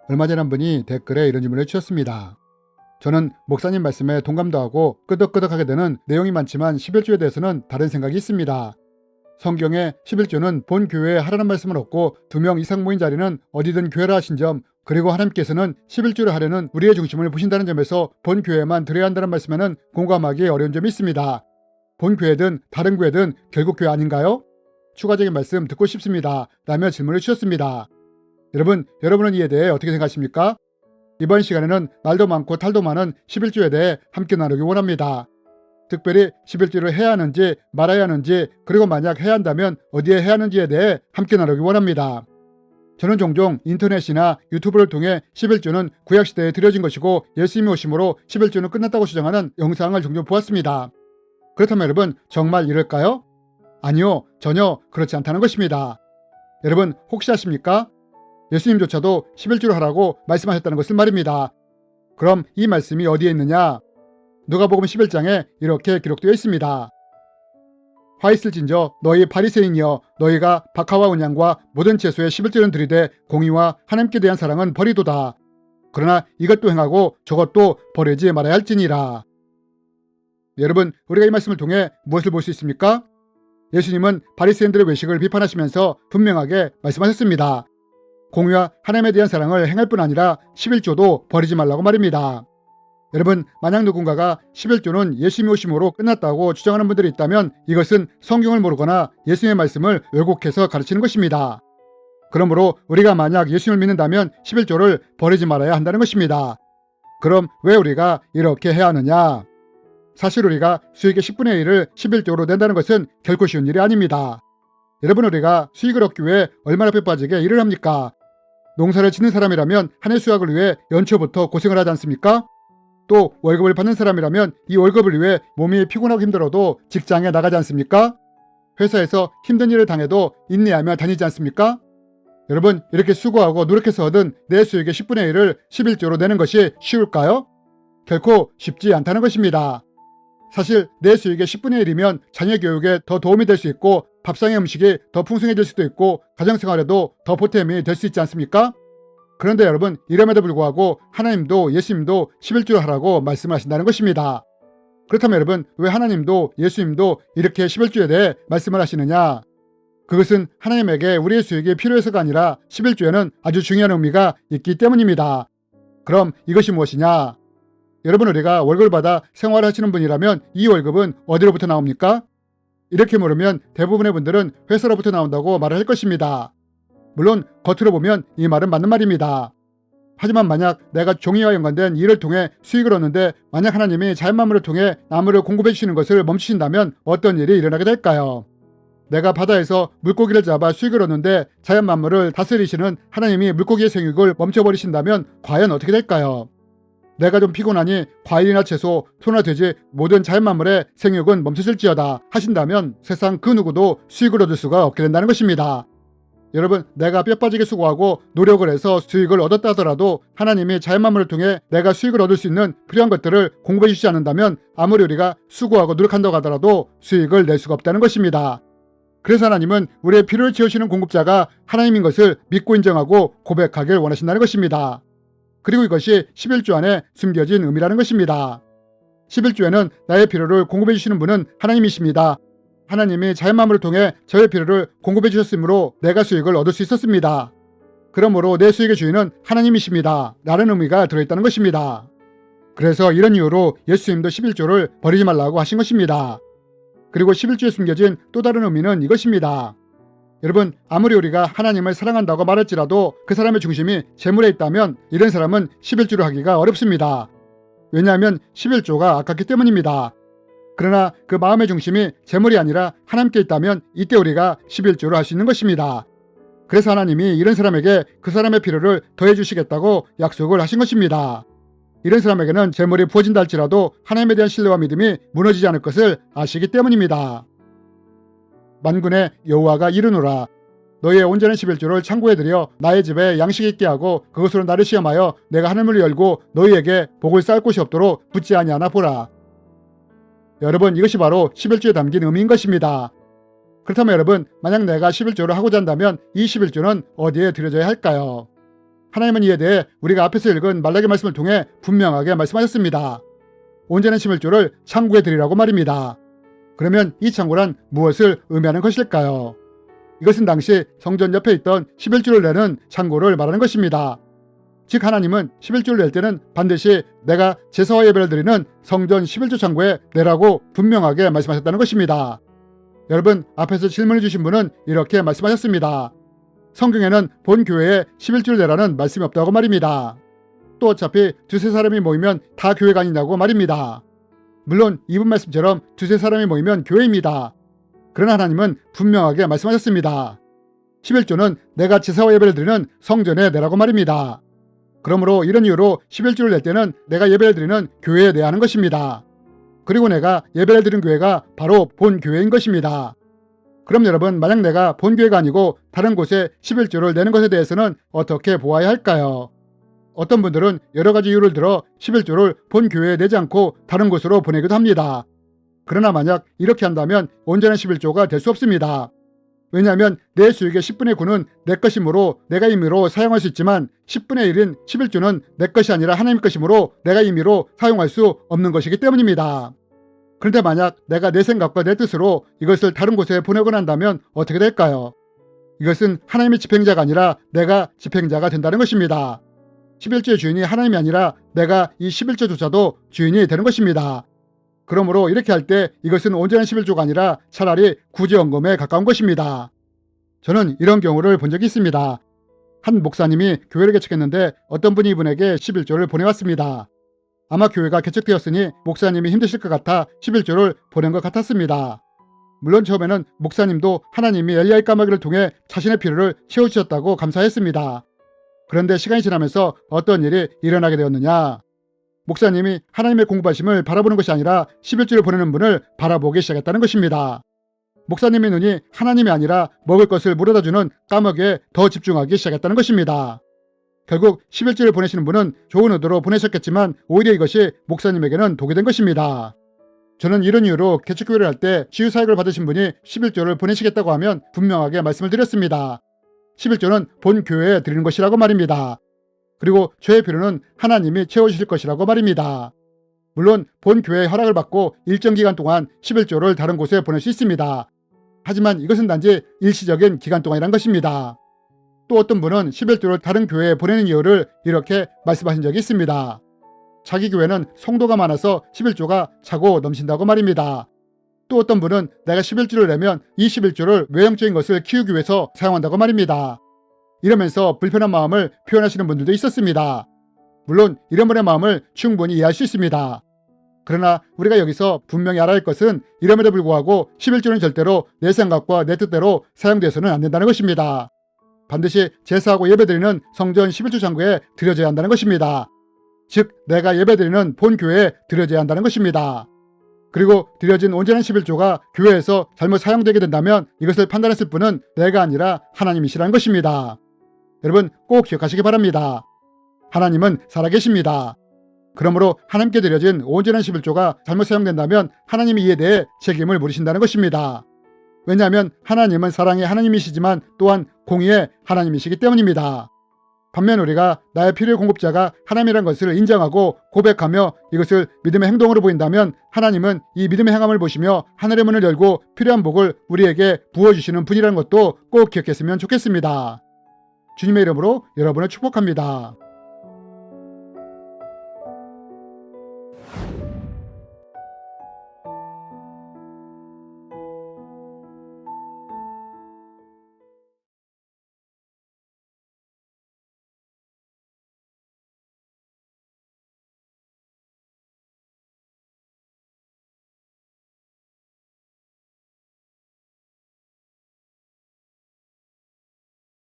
얼마 전 한 분이 댓글에 이런 질문을 주셨습니다. 저는 목사님 말씀에 동감도 하고 끄덕끄덕하게 되는 내용이 많지만 11조에 대해서는 다른 생각이 있습니다. 성경에 11조는 본 교회에 하라는 말씀은 없고 2명 이상 모인 자리는 어디든 교회라 하신 점, 그리고 하나님께서는 11조를 하려는 우리의 중심을 보신다는 점에서 본 교회만 드려야 한다는 말씀에는 공감하기 어려운 점이 있습니다. 본 교회든 다른 교회든 결국 교회 아닌가요? 추가적인 말씀 듣고 싶습니다. 라며 질문을 주셨습니다. 여러분은 이에 대해 어떻게 생각하십니까? 이번 시간에는 말도 많고 탈도 많은 11조에 대해 함께 나누기 원합니다. 특별히 11조를 해야 하는지 말아야 하는지, 그리고 만약 해야 한다면 어디에 해야 하는지에 대해 함께 나누기 원합니다. 저는 종종 인터넷이나 유튜브를 통해 11조는 구약시대에 드려진 것이고 예수님이 오심으로 11조는 끝났다고 주장하는 영상을 종종 보았습니다. 그렇다면 여러분, 정말 이럴까요? 아니요, 전혀 그렇지 않다는 것입니다. 여러분, 혹시 아십니까? 예수님조차도 11조를 하라고 말씀하셨다는 것을 말입니다. 그럼 이 말씀이 어디에 있느냐? 누가복음 11장에 이렇게 기록되어 있습니다. 화 있을진저 너희 바리새인이여, 너희가 박하와 온양과 모든 채소에 11조는 드리되 공의와 하나님께 대한 사랑은 버리도다. 그러나 이것도 행하고 저것도 버리지 말아야 할지니라. 여러분, 우리가 이 말씀을 통해 무엇을 볼 수 있습니까? 예수님은 바리새인들의 외식을 비판하시면서 분명하게 말씀하셨습니다. 공의와 하나님에 대한 사랑을 행할 뿐 아니라 11조도 버리지 말라고 말입니다. 여러분, 만약 누군가가 11조는 예수님이 오심으로 끝났다고 주장하는 분들이 있다면 이것은 성경을 모르거나 예수님의 말씀을 왜곡해서 가르치는 것입니다. 그러므로 우리가 만약 예수님을 믿는다면 11조를 버리지 말아야 한다는 것입니다. 그럼 왜 우리가 이렇게 해야 하느냐? 사실 우리가 수익의 10분의 1을 11조로 낸다는 것은 결코 쉬운 일이 아닙니다. 여러분, 우리가 수익을 얻기 위해 얼마나 뼈 빠지게 일을 합니까? 농사를 짓는 사람이라면 한 해 수확을 위해 연초부터 고생을 하지 않습니까? 또 월급을 받는 사람이라면 이 월급을 위해 몸이 피곤하고 힘들어도 직장에 나가지 않습니까? 회사에서 힘든 일을 당해도 인내하며 다니지 않습니까? 여러분, 이렇게 수고하고 노력해서 얻은 내 수익의 10분의 1을 11조로 내는 것이 쉬울까요? 결코 쉽지 않다는 것입니다. 사실 내 수익의 10분의 1이면 자녀 교육에 더 도움이 될 수 있고 밥상의 음식이 더 풍성해질 수도 있고 가정생활에도 더 보탬이 될 수 있지 않습니까? 그런데 여러분, 이름에도 불구하고 하나님도 예수님도 11조를 하라고 말씀하신다는 것입니다. 그렇다면 여러분, 왜 하나님도 예수님도 이렇게 11조에 대해 말씀을 하시느냐? 그것은 하나님에게 우리의 수익이 필요해서가 아니라 11조에는 아주 중요한 의미가 있기 때문입니다. 그럼 이것이 무엇이냐? 여러분, 우리가 월급을 받아 생활하시는 분이라면 이 월급은 어디로부터 나옵니까? 이렇게 물으면 대부분의 분들은 회사로부터 나온다고 말을 할 것입니다. 물론 겉으로 보면 이 말은 맞는 말입니다. 하지만 만약 내가 종이와 연관된 일을 통해 수익을 얻는데 만약 하나님이 자연만물을 통해 나무를 공급해 주시는 것을 멈추신다면 어떤 일이 일어나게 될까요? 내가 바다에서 물고기를 잡아 수익을 얻는데 자연만물을 다스리시는 하나님이 물고기의 생육을 멈춰버리신다면 과연 어떻게 될까요? 내가 좀 피곤하니 과일이나 채소, 소나 돼지 모든 자연만물의 생육은 멈춰질지어다 하신다면 세상 그 누구도 수익을 얻을 수가 없게 된다는 것입니다. 여러분, 내가 뼈 빠지게 수고하고 노력을 해서 수익을 얻었다 하더라도 하나님이 자연만물을 통해 내가 수익을 얻을 수 있는 필요한 것들을 공급해 주시지 않는다면 아무리 우리가 수고하고 노력한다고 하더라도 수익을 낼 수가 없다는 것입니다. 그래서 하나님은 우리의 필요를 채우시는 공급자가 하나님인 것을 믿고 인정하고 고백하길 원하신다는 것입니다. 그리고 이것이 11조 안에 숨겨진 의미라는 것입니다. 11조에는 나의 필요를 공급해 주시는 분은 하나님이십니다. 하나님이 자연만물을 통해 저의 필요를 공급해 주셨으므로 내가 수익을 얻을 수 있었습니다. 그러므로 내 수익의 주인은 하나님이십니다. 라는 의미가 들어있다는 것입니다. 그래서 이런 이유로 예수님도 11조를 버리지 말라고 하신 것입니다. 그리고 11조에 숨겨진 또 다른 의미는 이것입니다. 여러분, 아무리 우리가 하나님을 사랑한다고 말할지라도 그 사람의 중심이 재물에 있다면 이런 사람은 11조를 하기가 어렵습니다. 왜냐하면 11조가 아깝기 때문입니다. 그러나 그 마음의 중심이 재물이 아니라 하나님께 있다면 이때 우리가 11조를 할 수 있는 것입니다. 그래서 하나님이 이런 사람에게 그 사람의 필요를 더해 주시겠다고 약속을 하신 것입니다. 이런 사람에게는 재물이 부어진다 할지라도 하나님에 대한 신뢰와 믿음이 무너지지 않을 것을 아시기 때문입니다. 만군의 여호와가 이르노라. 너희의 온전한 11조를 창고에 들여 나의 집에 양식 있게 하고 그것으로 나를 시험하여 내가 하늘문을 열고 너희에게 복을 쌓을 곳이 없도록 붙지 아니하나 보라. 여러분, 이것이 바로 11조에 담긴 의미인 것입니다. 그렇다면 여러분, 만약 내가 11조를 하고자 한다면 이 11조는 어디에 드려져야 할까요? 하나님은 이에 대해 우리가 앞에서 읽은 말라기 말씀을 통해 분명하게 말씀하셨습니다. 온전한 11조를 창고에 드리라고 말입니다. 그러면 이 창고란 무엇을 의미하는 것일까요? 이것은 당시 성전 옆에 있던 11조를 내는 창고를 말하는 것입니다. 즉 하나님은 11조를 낼 때는 반드시 내가 제사와 예배를 드리는 성전 11조 창고에 내라고 분명하게 말씀하셨다는 것입니다. 여러분, 앞에서 질문해 주신 분은 이렇게 말씀하셨습니다. 성경에는 본 교회에 11조를 내라는 말씀이 없다고 말입니다. 또 어차피 두세 사람이 모이면 다 교회가 아니냐고 말입니다. 물론 이분 말씀처럼 두세 사람이 모이면 교회입니다. 그러나 하나님은 분명하게 말씀하셨습니다. 11조는 내가 제사와 예배를 드리는 성전에 내라고 말입니다. 그러므로 이런 이유로 11조를 낼 때는 내가 예배를 드리는 교회에 내야 하는 것입니다. 그리고 내가 예배를 드리는 교회가 바로 본 교회인 것입니다. 그럼 여러분, 만약 내가 본 교회가 아니고 다른 곳에 11조를 내는 것에 대해서는 어떻게 보아야 할까요? 어떤 분들은 여러 가지 이유를 들어 11조를 본 교회에 내지 않고 다른 곳으로 보내기도 합니다. 그러나 만약 이렇게 한다면 온전한 11조가 될 수 없습니다. 왜냐하면 내 수익의 10분의 9는 내 것이므로 내가 임의로 사용할 수 있지만 10분의 1인 11조는 내 것이 아니라 하나님 것이므로 내가 임의로 사용할 수 없는 것이기 때문입니다. 그런데 만약 내가 내 생각과 내 뜻으로 이것을 다른 곳에 보내곤 한다면 어떻게 될까요? 이것은 하나님의 집행자가 아니라 내가 집행자가 된다는 것입니다. 11조의 주인이 하나님이 아니라 내가 이 11조조차도 주인이 되는 것입니다. 그러므로 이렇게 할 때 이것은 온전한 11조가 아니라 차라리 구제원금에 가까운 것입니다. 저는 이런 경우를 본 적이 있습니다. 한 목사님이 교회를 개척했는데 어떤 분이 이분에게 11조를 보내왔습니다. 아마 교회가 개척되었으니 목사님이 힘드실 것 같아 11조를 보낸 것 같았습니다. 물론 처음에는 목사님도 하나님이 엘리야의 까마귀를 통해 자신의 필요를 채워주셨다고 감사했습니다. 그런데 시간이 지나면서 어떤 일이 일어나게 되었느냐? 목사님이 하나님의 공급하심을 바라보는 것이 아니라 11조를 보내는 분을 바라보기 시작했다는 것입니다. 목사님의 눈이 하나님이 아니라 먹을 것을 물어다주는 까마귀에 더 집중하기 시작했다는 것입니다. 결국 11조를 보내시는 분은 좋은 의도로 보내셨겠지만 오히려 이것이 목사님에게는 독이 된 것입니다. 저는 이런 이유로 개척교회를 할 때 치유사역을 받으신 분이 11조를 보내시겠다고 하면 분명하게 말씀을 드렸습니다. 11조는 본 교회에 드리는 것이라고 말입니다. 그리고 저의 필요는 하나님이 채워주실 것이라고 말입니다. 물론 본 교회의 허락을 받고 일정 기간 동안 11조를 다른 곳에 보낼 수 있습니다. 하지만 이것은 단지 일시적인 기간 동안이란 것입니다. 또 어떤 분은 11조를 다른 교회에 보내는 이유를 이렇게 말씀하신 적이 있습니다. 자기 교회는 성도가 많아서 11조가 차고 넘친다고 말입니다. 또 어떤 분은 내가 11조를 내면 이 11조를 외형적인 것을 키우기 위해서 사용한다고 말입니다. 이러면서 불편한 마음을 표현하시는 분들도 있었습니다. 물론 이런 분의 마음을 충분히 이해할 수 있습니다. 그러나 우리가 여기서 분명히 알아야 할 것은 이름에도 불구하고 11조는 절대로 내 생각과 내 뜻대로 사용되어서는 안 된다는 것입니다. 반드시 제사하고 예배드리는 성전 11조 창고에 드려져야 한다는 것입니다. 즉 내가 예배드리는 본 교회에 드려져야 한다는 것입니다. 그리고 드려진 온전한 11조가 교회에서 잘못 사용되게 된다면 이것을 판단했을 분은 내가 아니라 하나님이시라는 것입니다. 여러분 꼭 기억하시기 바랍니다. 하나님은 살아계십니다. 그러므로 하나님께 드려진 온전한 11조가 잘못 사용된다면 하나님이 이에 대해 책임을 물으신다는 것입니다. 왜냐하면 하나님은 사랑의 하나님이시지만 또한 공의의 하나님이시기 때문입니다. 반면 우리가 나의 필요의 공급자가 하나님이라는 것을 인정하고 고백하며 이것을 믿음의 행동으로 보인다면 하나님은 이 믿음의 행함을 보시며 하늘의 문을 열고 필요한 복을 우리에게 부어주시는 분이라는 것도 꼭 기억했으면 좋겠습니다. 주님의 이름으로 여러분을 축복합니다.